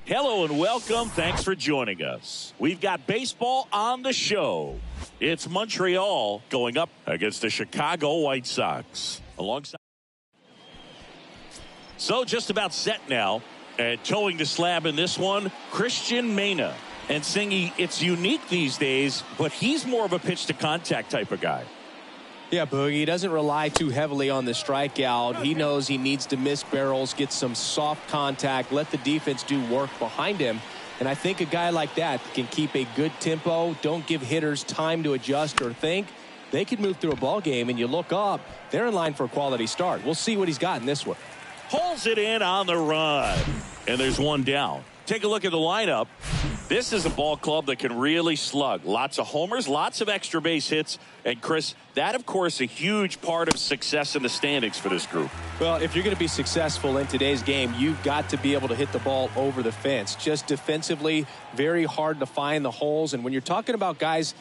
Hello and welcome. Thanks for joining us. We've got baseball on the show. It's Montreal going up against the Chicago White Sox. Alongside. So just about set now. And towing the slab in this one, Christian Mena. And Singy, it's unique these days, but he's more of a pitch to contact type of guy. Yeah, Boogie, he doesn't rely too heavily on the strikeout. He knows he needs to miss barrels, get some soft contact, let the defense do work behind him. And I think a guy like that can keep a good tempo, don't give hitters time to adjust or think. They can move through a ball game, and you look up, they're in line for a quality start. We'll see what he's got in this one. Pulls it in on the run. And there's one down. Take a look at the lineup. This is a ball club that can really slug. Lots of homers, lots of extra base hits. And Chris, that of course a huge part of success in the standings for this group. Well, if you're going to be successful in today's game, you've got to be able to hit the ball over the fence. Just defensively, very hard to find the holes. And when you're talking about guys,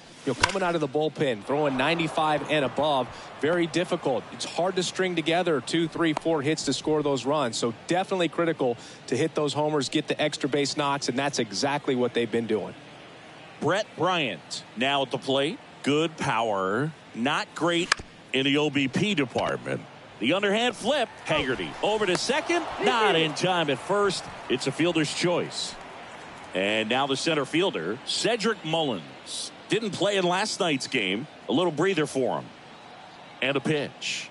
coming out of the bullpen, throwing 95 and above, very difficult. It's hard to string together 2, 3, 4 hits to score those runs. So definitely critical to hit those homers, get the extra base knocks, and that's exactly what they've been doing. Brett Bryant now at the plate. Good power, not great in the OBP department. The underhand flip, Haggerty over to second, not in time at first. It's a fielder's choice. And now the center fielder, Cedric Mullins. Didn't play in last night's game. A little breather for him. And a pitch.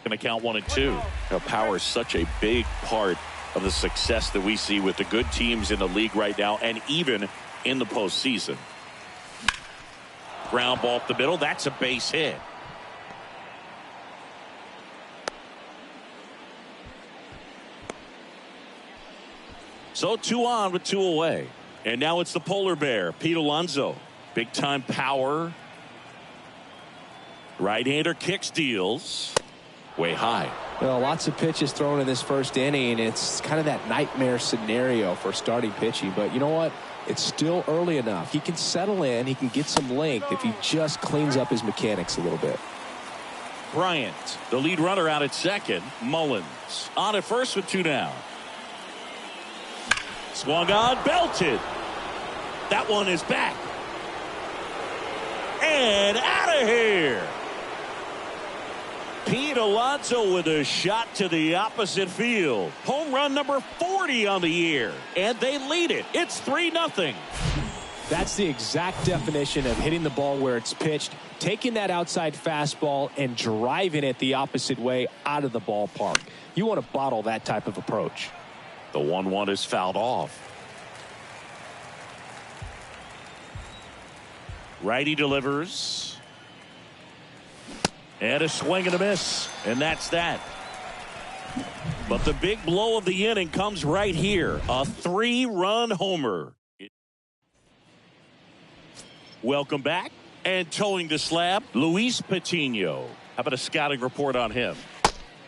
Going to count 1 and 2. Now, power is such a big part of the success that we see with the good teams in the league right now and even in the postseason. Ground ball up the middle. That's a base hit. So 2 on with 2 away. And now it's the polar bear, Pete Alonso. Big time power. Right-hander kicks, deals. Way high. Well, lots of pitches thrown in this first inning. It's kind of that nightmare scenario for starting pitching. But you know what? It's still early enough. He can settle in. He can get some length if he just cleans up his mechanics a little bit. Bryant, the lead runner out at second. Mullins on at first with 2 down. Swung on, belted. That one is back. And out of here. Pete Alonso with a shot to the opposite field. Home run number 40 on the year. And they lead it. It's 3-0. That's the exact definition of hitting the ball where it's pitched, taking that outside fastball and driving it the opposite way out of the ballpark. You want to bottle that type of approach. The 1-1 is fouled off. Righty delivers. And a swing and a miss. And that's that. But the big blow of the inning comes right here. A 3-run homer. Welcome back. And towing the slab, Luis Patino. How about a scouting report on him?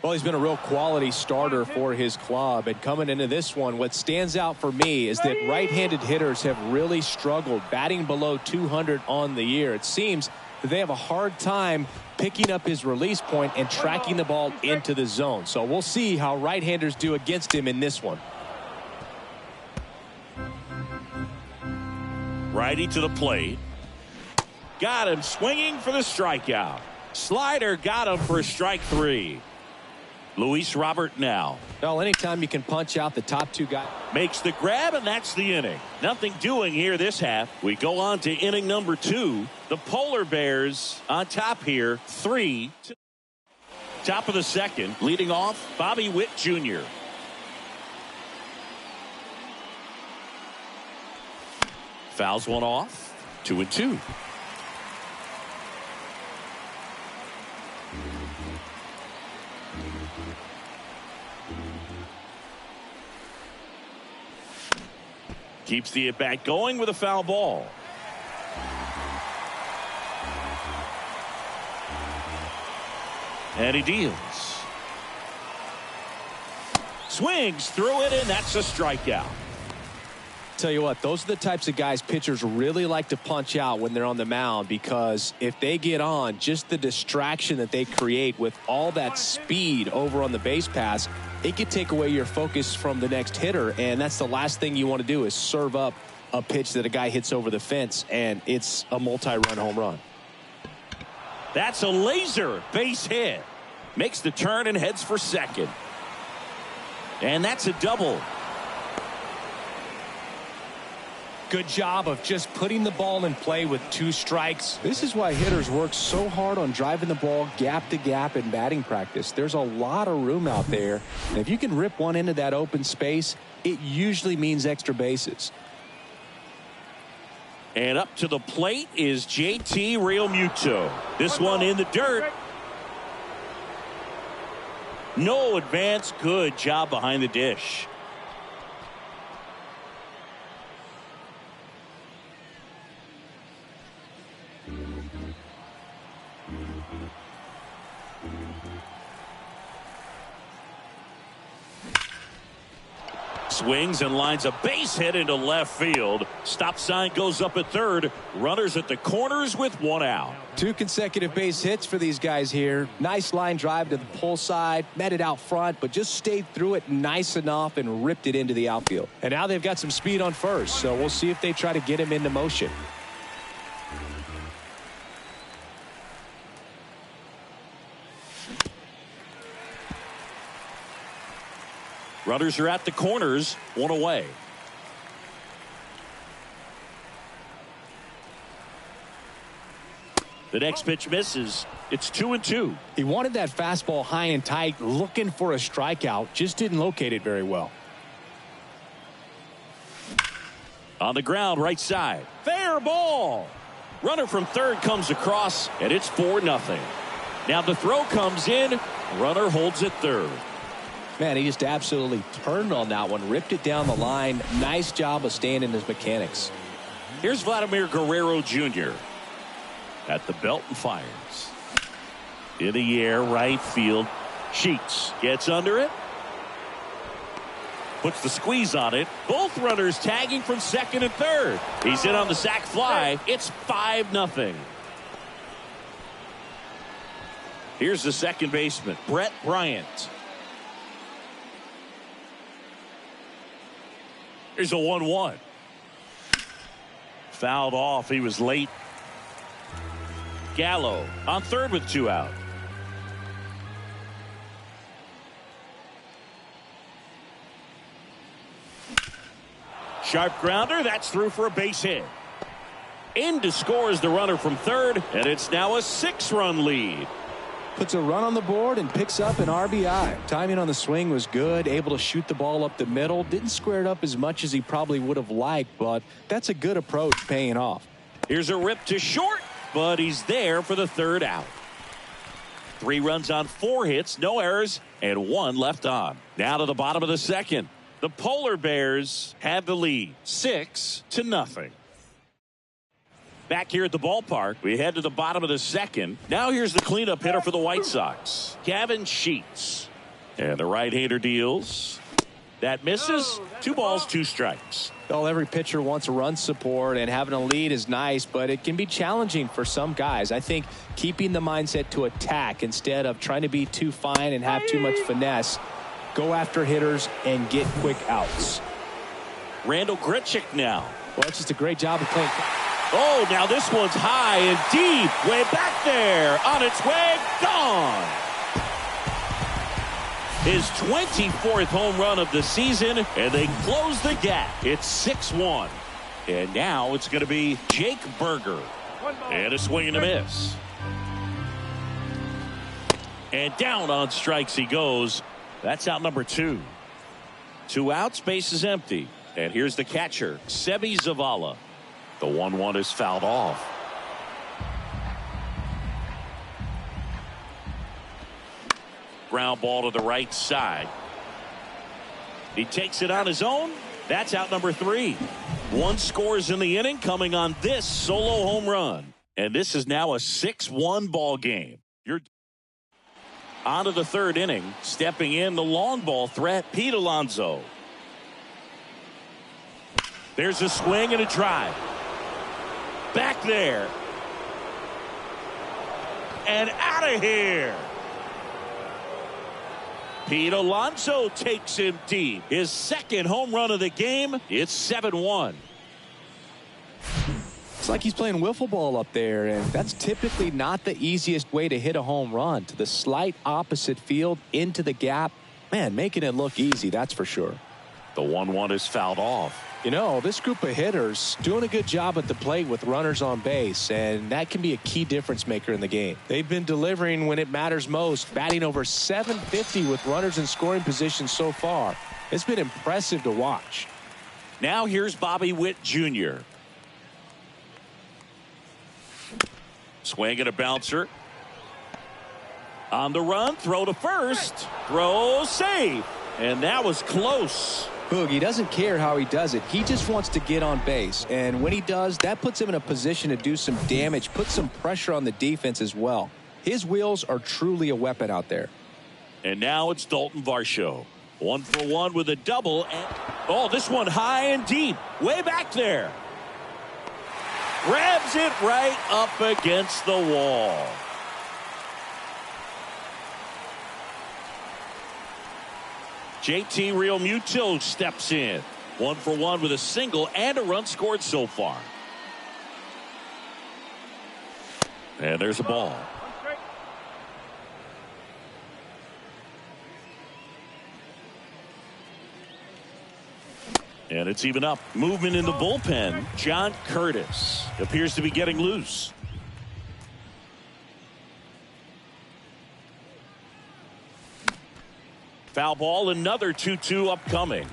Well, he's been a real quality starter for his club. And coming into this one, what stands out for me is that right-handed hitters have really struggled, batting below 200 on the year. It seems that they have a hard time picking up his release point and tracking the ball into the zone. So we'll see how right-handers do against him in this one. Righty to the plate. Got him swinging for the strikeout. Slider got him for strike 3. Luis Robert now. Well, anytime you can punch out the top 2 guys. Makes the grab, and that's the inning. Nothing doing here this half. We go on to inning number 2. The Polar Bears on top here, 3. Top of the second, leading off, Bobby Witt Jr. Fouls one off, 2-2. Keeps the at-bat going with a foul ball. And he deals. Swings through it, and that's a strikeout. Tell you what, those are the types of guys pitchers really like to punch out when they're on the mound, because if they get on, just the distraction that they create with all that speed over on the base pass it could take away your focus from the next hitter, and that's the last thing you want to do is serve up a pitch that a guy hits over the fence, and it's a multi-run home run. That's a laser base hit. Makes the turn and heads for second. And that's a double. Good job of just putting the ball in play with 2 strikes. This is why hitters work so hard on driving the ball gap to gap in batting practice. There's a lot of room out there. And if you can rip one into that open space, it usually means extra bases. And up to the plate is JT Realmuto. This one in the dirt. No advance. Good job behind the dish. Swings and lines a base hit into left field. Stop sign goes up at third. Runners at the corners with 1 out. 2 consecutive base hits for these guys here. Nice line drive to the pull side. Met it out front, but just stayed through it nice enough and ripped it into the outfield. And now they've got some speed on first, so we'll see if they try to get him into motion. Runners are at the corners, 1 away. The next pitch misses. It's 2-2. He wanted that fastball high and tight, looking for a strikeout. Just didn't locate it very well. On the ground, right side. Fair ball. Runner from third comes across, and it's 4-0. Now the throw comes in. Runner holds at third. Man, he just absolutely turned on that one, ripped it down the line. Nice job of staying in his mechanics. Here's Vladimir Guerrero Jr. at the belt and fires. In the air, right field. Sheets gets under it. Puts the squeeze on it. Both runners tagging from second and third. He's in on the sac fly. It's 5-0. Here's the second baseman, Brett Bryant. Here's a 1-1. Fouled off. He was late. Gallo on third with 2 out. Sharp grounder. That's through for a base hit. In to score is the runner from third, and it's now a 6-run lead. Puts a run on the board and picks up an RBI. Timing on the swing was good, able to shoot the ball up the middle. Didn't square it up as much as he probably would have liked, but that's a good approach, paying off. Here's a rip to short, but he's there for the 3rd out. 3 runs on 4 hits, no errors, and 1 left on. Now to the bottom of the 2nd. The Polar Bears have the lead, 6-0. Back here at the ballpark, we head to the bottom of the 2nd. Now here's the cleanup hitter for the White Sox, Gavin Sheets. And the right-hander deals. That misses. 2 balls, 2 strikes. Well, every pitcher wants a run support, and having a lead is nice, but it can be challenging for some guys. I think keeping the mindset to attack instead of trying to be too fine and have too much finesse. Go after hitters and get quick outs. Randall Grichuk now. Well, it's just a great job of playing. Oh, now this one's high and deep. Way back there. On its way. Gone. His 24th home run of the season, and they close the gap. It's 6-1. And now it's going to be Jake Berger. And a swing and a miss. And down on strikes he goes. That's out number 2. 2 outs, base is empty. And here's the catcher, Sebi Zavala. The 1-1 is fouled off. Ground ball to the right side. He takes it on his own. That's out number 3. 1 scores in the inning, coming on this solo home run. And this is now a 6-1 ball game. You're on to the 3rd inning. Stepping in, the long ball threat, Pete Alonso. There's a swing and a drive. Back there. And out of here. Pete Alonso takes him deep. His second home run of the game. It's 7-1. It's like he's playing wiffle ball up there, and that's typically not the easiest way to hit a home run. To the slight opposite field, into the gap. Man, making it look easy, that's for sure. The 1-1 is fouled off. You know, this group of hitters doing a good job at the plate with runners on base, and that can be a key difference maker in the game. They've been delivering when it matters most, batting over .750 with runners in scoring position so far. It's been impressive to watch. Now here's Bobby Witt Jr. Swing and a bouncer. On the run, throw to first. Throw, save. And that was close. Boog, he doesn't care how he does it. He just wants to get on base. And when he does, that puts him in a position to do some damage, put some pressure on the defense as well. His wheels are truly a weapon out there. And now it's Dalton Varsho. 1 for 1 with a double. And oh, this one high and deep. Way back there. Grabs it right up against the wall. JT Realmuto steps in. 1 for 1 with a single and a run scored so far. And there's a ball. And it's even up. Movement in the bullpen. John Curtis appears to be getting loose. Foul ball, another 2-2 upcoming.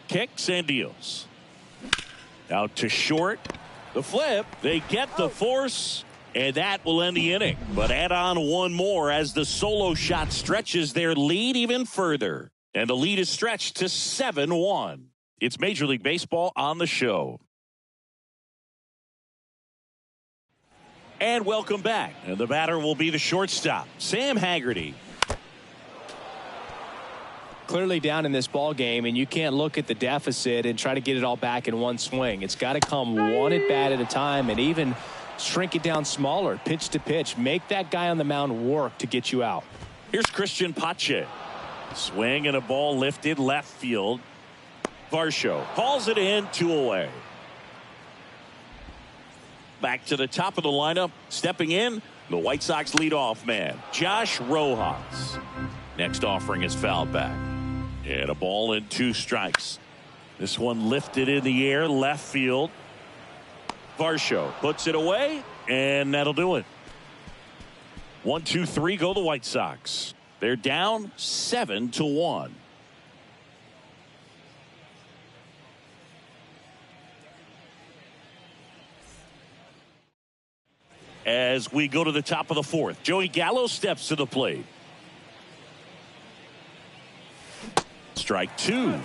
Kicks and deals. Out to short. The flip. They get the force. And that will end the inning. But add on one more as the solo shot stretches their lead even further. And the lead is stretched to 7-1. It's Major League Baseball on the show. And welcome back. And the batter will be the shortstop, Sam Haggerty. Clearly down in this ball game, and you can't look at the deficit and try to get it all back in one swing. It's got to come one at bat at a time, and even shrink it down smaller, pitch to pitch. Make that guy on the mound work to get you out. Here's Christian Pache. Swing and a ball lifted left field. Varsho hauls it in, 2 away. Back to the top of the lineup. Stepping in, the White Sox leadoff man, Josh Rojas. Next offering is fouled back. And a ball and 2 strikes. This one lifted in the air, left field. Varsho puts it away, and that'll do it. 1, 2, 3 go the White Sox. They're down 7-1. As we go to the top of the 4th, Joey Gallo steps to the plate. Strike 2.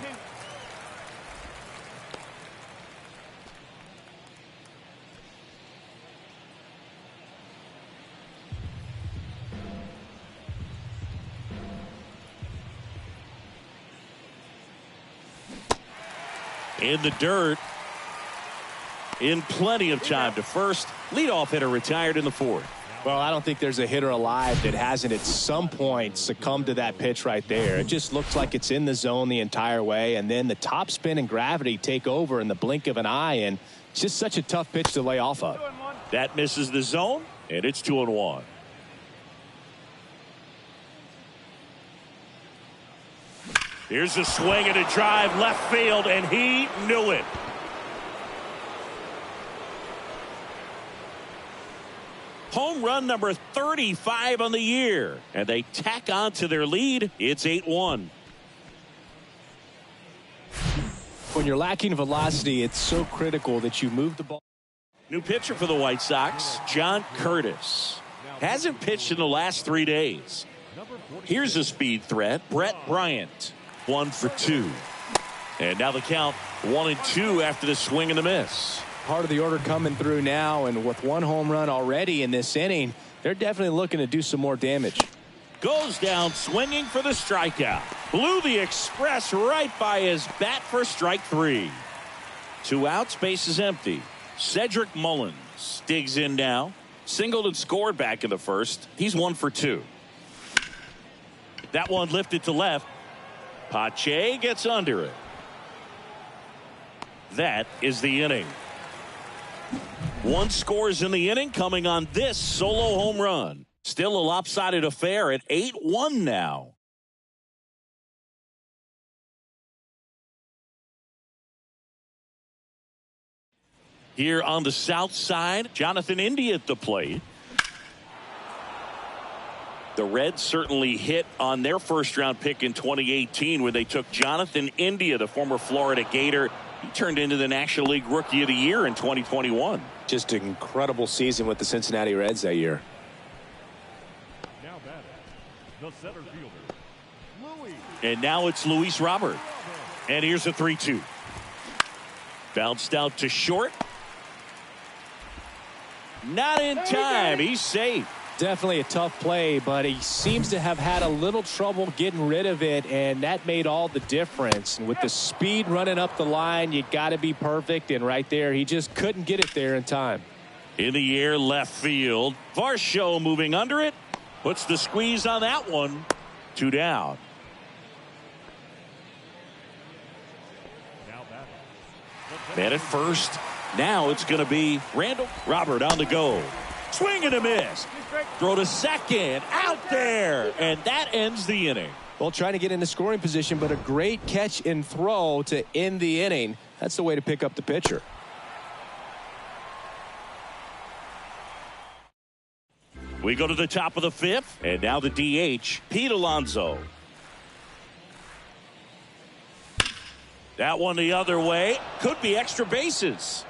In the dirt. In plenty of time to first. Leadoff hitter retired in the 4th. Well, I don't think there's a hitter alive that hasn't at some point succumbed to that pitch right there. It just looks like it's in the zone the entire way, and then the top spin and gravity take over in the blink of an eye, and it's just such a tough pitch to lay off of. That misses the zone, and it's 2-1. Here's a swing and a drive left field, and he knew it. Home run number 35 on the year, and they tack on to their lead. It's 8-1. When you're lacking velocity, it's so critical that you move the ball. New pitcher for the White Sox, John Curtis. Hasn't pitched in the last 3 days. Here's a speed threat, Brett Bryant. 1 for 2. And now the count 1-2 after the swing and the miss. Part of the order coming through now, and with 1 home run already in this inning, they're definitely looking to do some more damage. Goes down swinging for the strikeout. Blew the express right by his bat for strike 3. 2 outs, base is empty. Cedric Mullins digs in now. Singled and scored back in the first. He's 1 for 2. That one lifted to left. Pache gets under it. That is the inning. 1 scores in the inning coming on this solo home run. Still a lopsided affair at 8-1 now. Here on the south side, Jonathan India at the plate. The Reds certainly hit on their first-round pick in 2018 where they took Jonathan India, the former Florida Gator. He turned into the National League Rookie of the Year in 2021. Just an incredible season with the Cincinnati Reds that year. Now batting, the center fielder, Louis. And now it's Luis Robert. And here's a 3-2. Bounced out to short. Not in time. He's safe. Definitely a tough play, but he seems to have had a little trouble getting rid of it, and that made all the difference. And with the speed running up the line, you got to be perfect, and right there, he just couldn't get it there in time. In the air, left field. Varsho moving under it. Puts the squeeze on that one. 2 down. Now batting, Man at first. Now it's going to be Randall Robert on the go. Swing and a miss. Throw to second. Out there. And that ends the inning. Well, trying to get into scoring position, but a great catch and throw to end the inning. That's the way to pick up the pitcher. We go to the top of the 5th. And now the DH, Pete Alonso. That one the other way. Could be extra bases.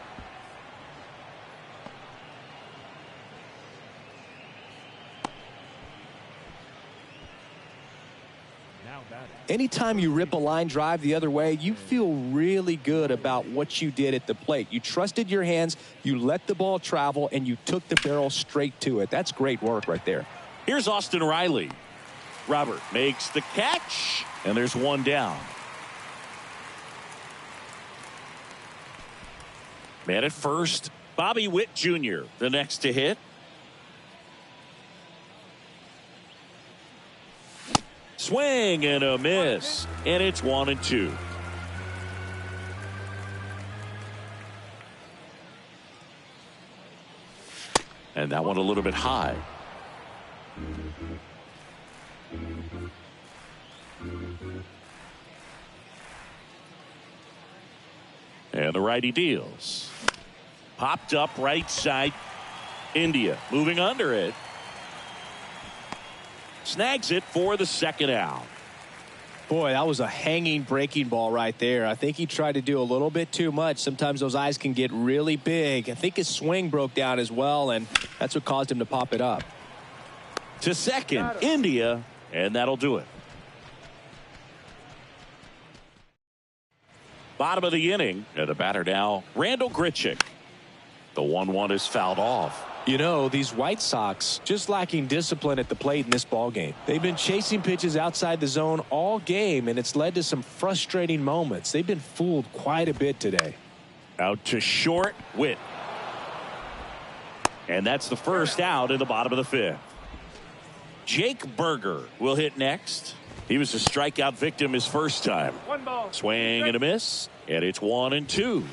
Anytime you rip a line drive the other way, you feel really good about what you did at the plate. You trusted your hands, you let the ball travel, and you took the barrel straight to it. That's great work right there. Here's Austin Riley. Robert makes the catch, and there's 1 down. Man at first, Bobby Witt Jr., the next to hit. Swing and a miss, and it's 1-2. And that one a little bit high. And the righty deals. Popped up right side. India moving under it. Snags it for the 2nd out. Boy, that was a hanging breaking ball right there. I think he tried to do a little bit too much. Sometimes those eyes can get really big. I think his swing broke down as well, and that's what caused him to pop it up. To second, India, and that'll do it. Bottom of the inning, and the batter now, Randall Grichuk. The 1-1 is fouled off. You know, these White Sox just lacking discipline at the plate in this ball game. They've been chasing pitches outside the zone all game, and it's led to some frustrating moments. They've been fooled quite a bit today. Out to short, Witt. And that's the first out in the bottom of the 5th. Jake Berger will hit next. He was a strikeout victim his first time. 1 ball. Swing and a miss, and it's 1-2.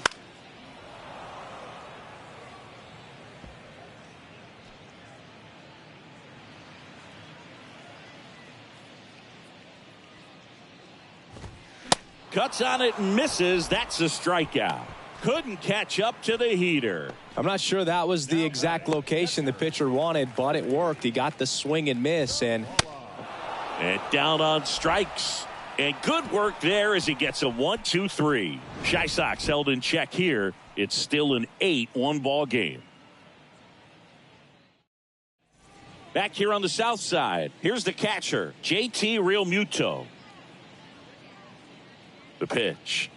Cuts on it and misses. That's a strikeout. Couldn't catch up to the heater. I'm not sure that was the exact location the pitcher wanted, but it worked. He got the swing and miss, and down on strikes. And good work there as he gets a 1-2-3. Chi Sox held in check here. It's still an 8-1 ball game. Back here on the south side, here's the catcher, JT Realmuto. The pitch.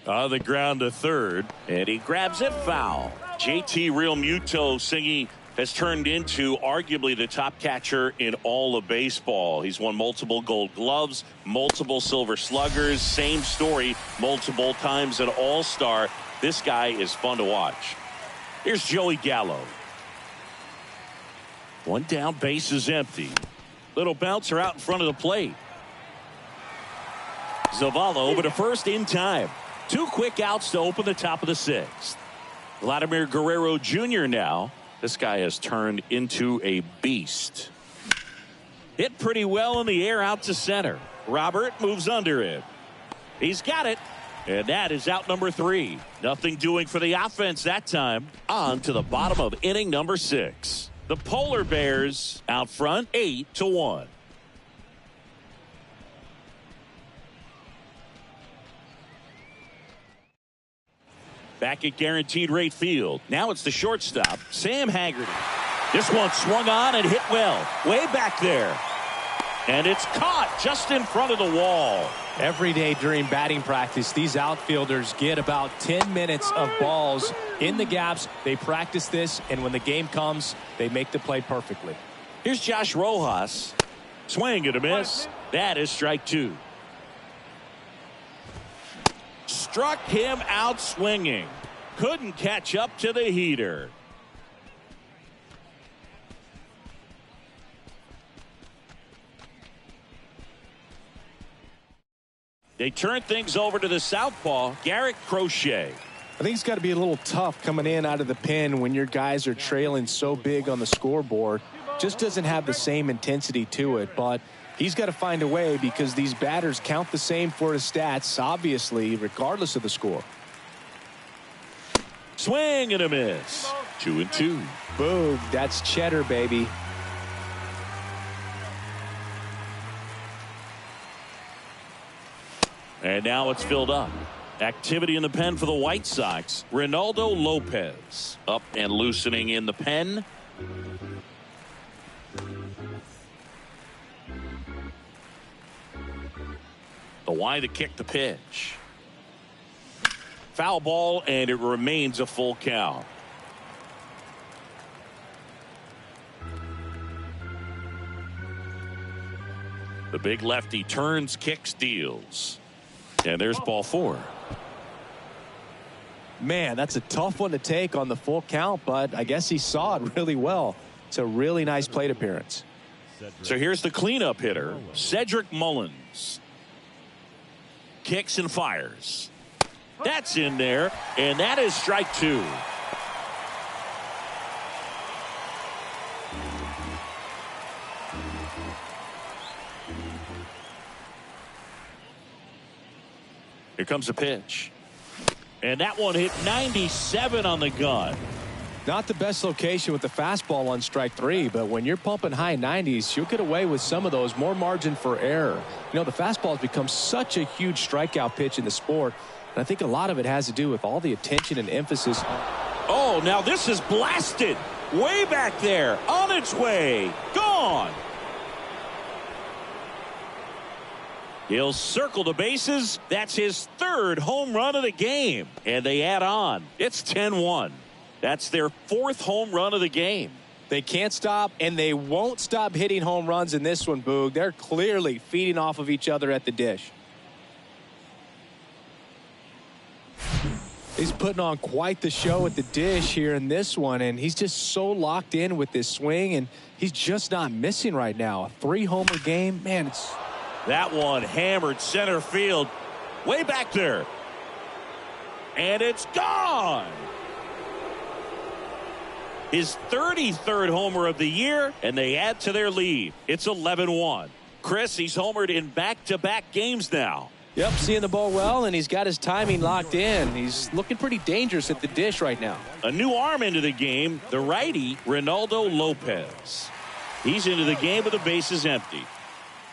On the ground to third, and he grabs it foul. JT Realmuto singing has turned into arguably the top catcher in all of baseball. He's won multiple Gold Gloves, multiple Silver Sluggers, same story, multiple times an All-Star. This guy is fun to watch. Here's Joey Gallo. One down, base is empty. Little bouncer out in front of the plate. Zavala over to first in time. 2 quick outs to open the top of the 6th. Vladimir Guerrero Jr. now. This guy has turned into a beast. Hit pretty well in the air out to center. Robert moves under it. He's got it. And that is out number 3. Nothing doing for the offense that time. On to the bottom of inning number 6. The Polar Bears out front 8-1. Back at Guaranteed Rate Field. Now it's the shortstop, Sam Haggerty. This one swung on and hit well. Way back there. And it's caught just in front of the wall. Every day during batting practice, these outfielders get about 10 minutes of balls in the gaps. They practice this, and when the game comes, they make the play perfectly. Here's Josh Rojas. Swing and a miss. That is strike 2. Struck him out swinging. Couldn't catch up to the heater. They turn things over to the southpaw, Garrett Crochet. I think it's got to be a little tough coming in out of the pen when your guys are trailing so big on the scoreboard. Just doesn't have the same intensity to it, but he's got to find a way because these batters count the same for his stats, obviously, regardless of the score. Swing and a miss. 2-2. Boog, that's cheddar, baby. And now it's filled up. Activity in the pen for the White Sox. Ronaldo Lopez up and loosening in the pen. The Y to kick the pitch. Foul ball, and it remains a full count. The big lefty turns, kicks, deals. And there's ball 4. Man, that's a tough one to take on the full count, but I guess he saw it really well. It's a really nice plate appearance. So here's the cleanup hitter, Cedric Mullins. Kicks and fires. That's in there, and that is strike 2. Here comes a pitch. And that one hit 97 on the gun. Not the best location with the fastball on strike 3, but when you're pumping high 90s, you'll get away with some of those. More margin for error. You know, the fastball has become such a huge strikeout pitch in the sport, and I think a lot of it has to do with all the attention and emphasis. Oh, now this is blasted. Way back there. On its way. Gone. He'll circle the bases. That's his 3rd home run of the game. And they add on. It's 10-1. That's their 4th home run of the game. They can't stop, and they won't stop hitting home runs in this one, Boog. They're clearly feeding off of each other at the dish. He's putting on quite the show at the dish here in this one, and he's just so locked in with this swing, and he's just not missing right now. A 3-homer game, man, it's... That one hammered center field. Way back there. And it's gone. His 33rd homer of the year, and they add to their lead. It's 11-1. Chris, he's homered in back-to-back games now. Yep, seeing the ball well, and he's got his timing locked in. He's looking pretty dangerous at the dish right now. A new arm into the game, the righty, Ronaldo Lopez. He's into the game with the bases empty.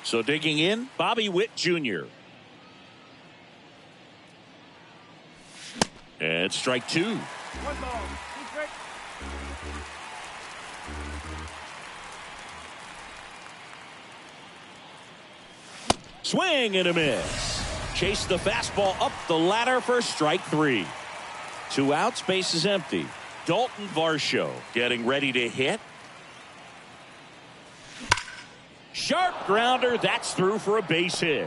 So digging in, Bobby Witt Jr. And strike 2. Swing and a miss. Chase the fastball up the ladder for strike 3. 2 outs, base is empty. Dalton Varsho getting ready to hit. Sharp grounder, that's through for a base hit.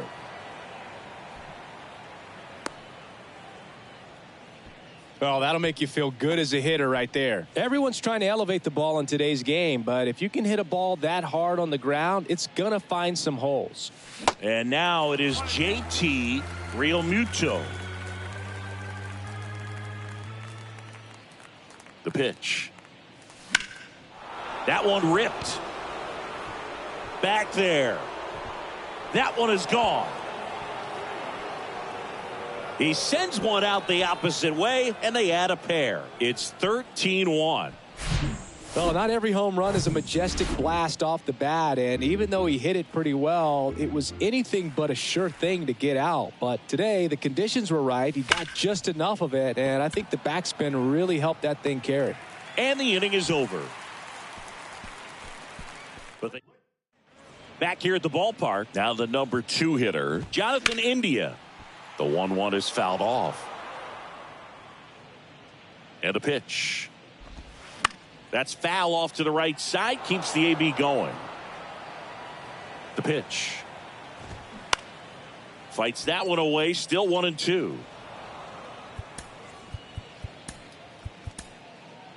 Well, that'll make you feel good as a hitter right there. Everyone's trying to elevate the ball in today's game, but if you can hit a ball that hard on the ground, it's going to find some holes. And now it is JT Realmuto. The pitch. That one ripped. Back there. That one is gone. He sends one out the opposite way, and they add a pair. It's 13-1. Well, not every home run is a majestic blast off the bat, and even though he hit it pretty well, it was anything but a sure thing to get out. But today, the conditions were right. He got just enough of it, and I think the backspin really helped that thing carry. And the inning is over. Back here at the ballpark, now the number 2 hitter, Jonathan India. The 1-1 is fouled off. And a pitch. That's foul off to the right side. Keeps the AB going. The pitch. Fights that one away. Still 1-2.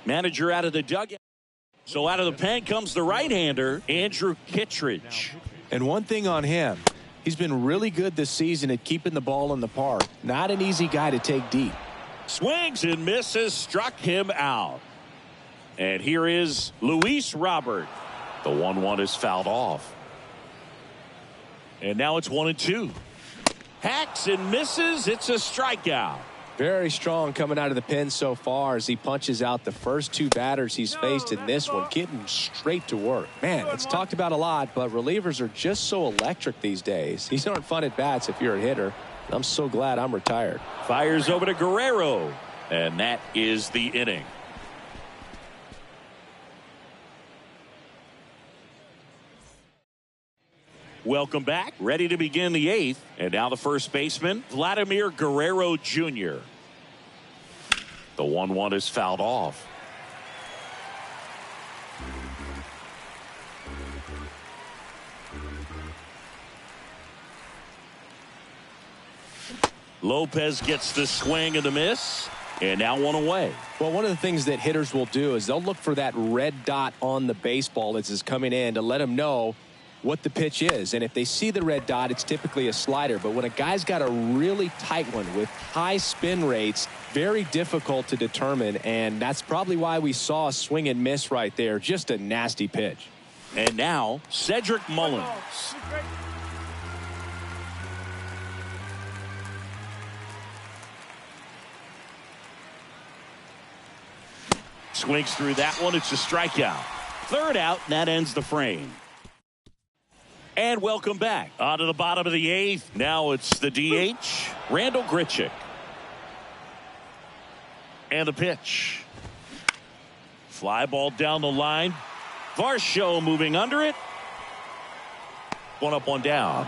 Manager out of the dugout. So out of the pen comes the right-hander, Andrew Kittredge. And one thing on him, he's been really good this season at keeping the ball in the park. Not an easy guy to take deep. Swings and misses, struck him out. And here is Luis Robert. The 1-1 is fouled off. And now it's 1-2. Hacks and misses. It's a strikeout. Very strong coming out of the pen so far as he punches out the first 2 batters he's faced in this one, getting straight to work. Man, it's talked about a lot, but relievers are just so electric these days. These aren't fun at bats if you're a hitter. I'm so glad I'm retired. Fires over to Guerrero, and that is the inning. Welcome back. Ready to begin the 8th. And now the first baseman, Vladimir Guerrero Jr. The 1-1 is fouled off. Lopez gets the swing and the miss. And now 1 away. Well, one of the things that hitters will do is they'll look for that red dot on the baseball as it's coming in to let them know what the pitch is. And if they see the red dot, it's typically a slider. But when a guy's got a really tight one with high spin rates, very difficult to determine. And that's probably why we saw a swing and miss right there. Just a nasty pitch. And now Cedric Mullins. Swings through that one. It's a strikeout. 3rd out, and that ends the frame. And welcome back. On to the bottom of the 8th. Now it's the DH, Randall Grichuk. And the pitch. Fly ball down the line. Varsho moving under it. 1 up, 1 down.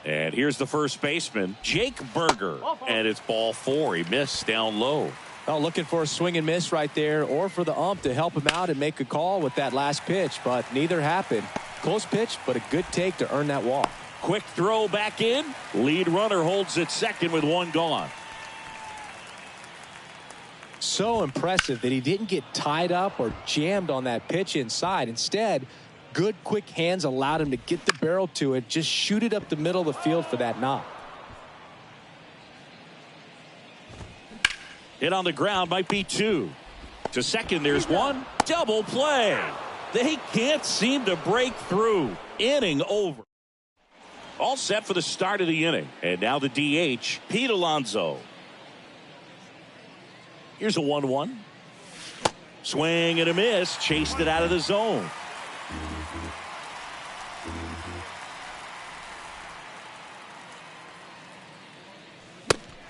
And here's the first baseman, Jake Berger. And it's ball 4. He missed down low. Oh, looking for a swing and miss right there, or for the ump to help him out and make a call with that last pitch, but neither happened. Close pitch, but a good take to earn that walk. Quick throw back in. Lead runner holds at second with 1 gone. So impressive that he didn't get tied up or jammed on that pitch inside. Instead, good quick hands allowed him to get the barrel to it, just shoot it up the middle of the field for that knock. Hit on the ground, might be 2. To second, there's 1. Double play. They can't seem to break through. Inning over. All set for the start of the inning. And now the DH, Pete Alonso. Here's a 1-1. Swing and a miss. Chased it out of the zone.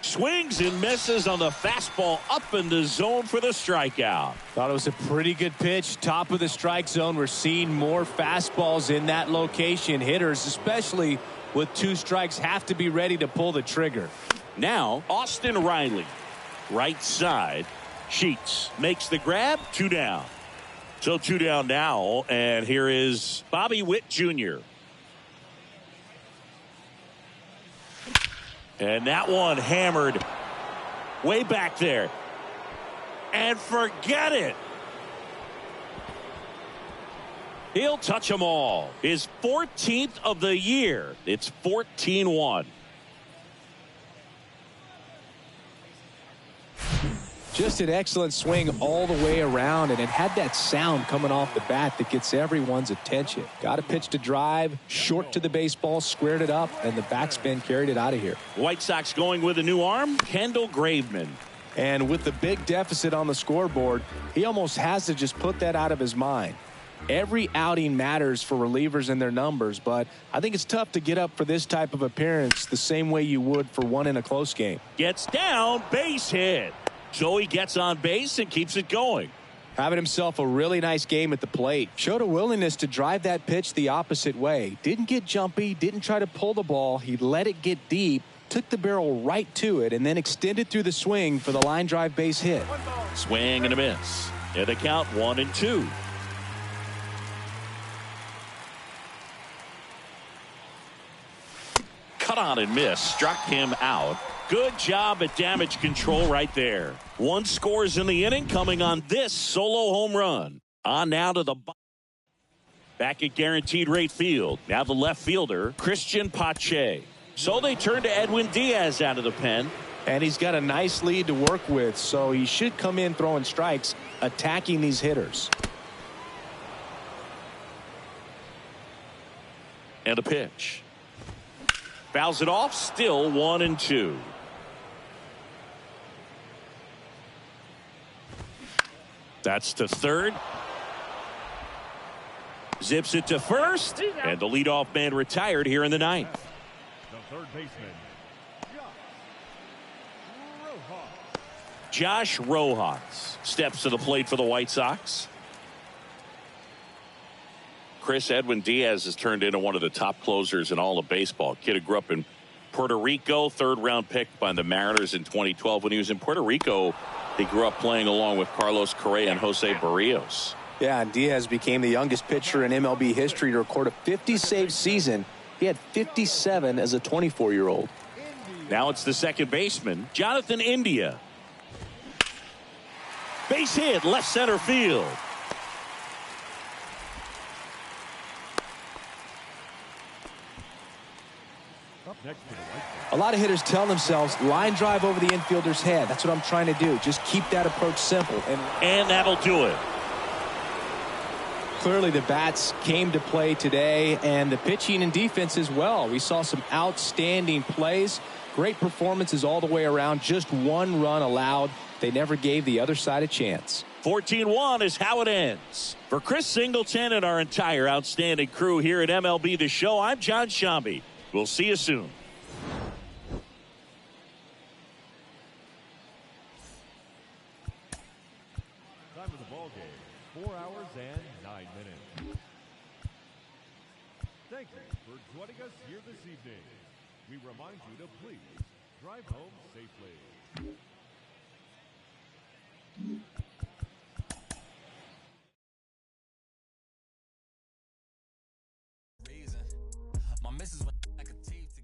Swings and misses on the fastball up in the zone for the strikeout. Thought it was a pretty good pitch. Top of the strike zone. We're seeing more fastballs in that location. Hitters, especially with 2 strikes, have to be ready to pull the trigger. Now, Austin Riley. Right side. Sheets makes the grab. 2 down. So 2 down now. And here is Bobby Witt Jr. And that one hammered Way back there. And forget it. He'll touch them all. His 14th of the year. It's 14-1. Just an excellent swing all the way around, and it had that sound coming off the bat that gets everyone's attention. Got a pitch to drive, short to the baseball, squared it up, and the backspin carried it out of here. White Sox going with a new arm, Kendall Graveman. And with the big deficit on the scoreboard, he almost has to just put that out of his mind. Every outing matters for relievers and their numbers, but I think it's tough to get up for this type of appearance the same way you would for one in a close game. Gets down, base hit. So he gets on base and keeps it going. Having himself a really nice game at the plate. Showed a willingness to drive that pitch the opposite way. Didn't get jumpy, didn't try to pull the ball. He let it get deep, took the barrel right to it, and then extended through the swing for the line drive base hit. Swing and a miss. And the count 1-2. Cut on and miss. Struck him out. Good job at damage control right there. One scores in the inning coming on this solo home run. On now to the back at guaranteed rate field. Now the left fielder, Christian Pache. So they turn to Edwin Diaz out of the pen. And he's got a nice lead to work with, so he should come in throwing strikes, attacking these hitters. And a pitch. Fouls it off, still 1-2. That's to third. Zips it to first. And the leadoff man retired here in the ninth. The third baseman, Josh Rojas steps to the plate for the White Sox. Chris, Edwin Diaz has turned into one of the top closers in all of baseball. Kid who grew up in Puerto Rico, third-round pick by the Mariners in 2012. When he was in Puerto Rico, he grew up playing along with Carlos Correa and Jose Barrios. Yeah, and Diaz became the youngest pitcher in MLB history to record a 50-save season. He had 57 as a 24-year-old. Now it's the second baseman, Jonathan India. Base hit, left center field. up next to the White Sox. A lot of hitters tell themselves, line drive over the infielder's head. That's what I'm trying to do. Just keep that approach simple. And that'll do it. Clearly the bats came to play today, and the pitching and defense as well. We saw some outstanding plays. Great performances all the way around. Just one run allowed. They never gave the other side a chance. 14-1 is how it ends. For Chris Singleton and our entire outstanding crew here at MLB The Show, I'm John Shambi. We'll see you soon. Time of the ball game, 4 hours and 9 minutes. Thank you for joining us here this evening. We remind you to please drive home safely. My missus went like a teeth.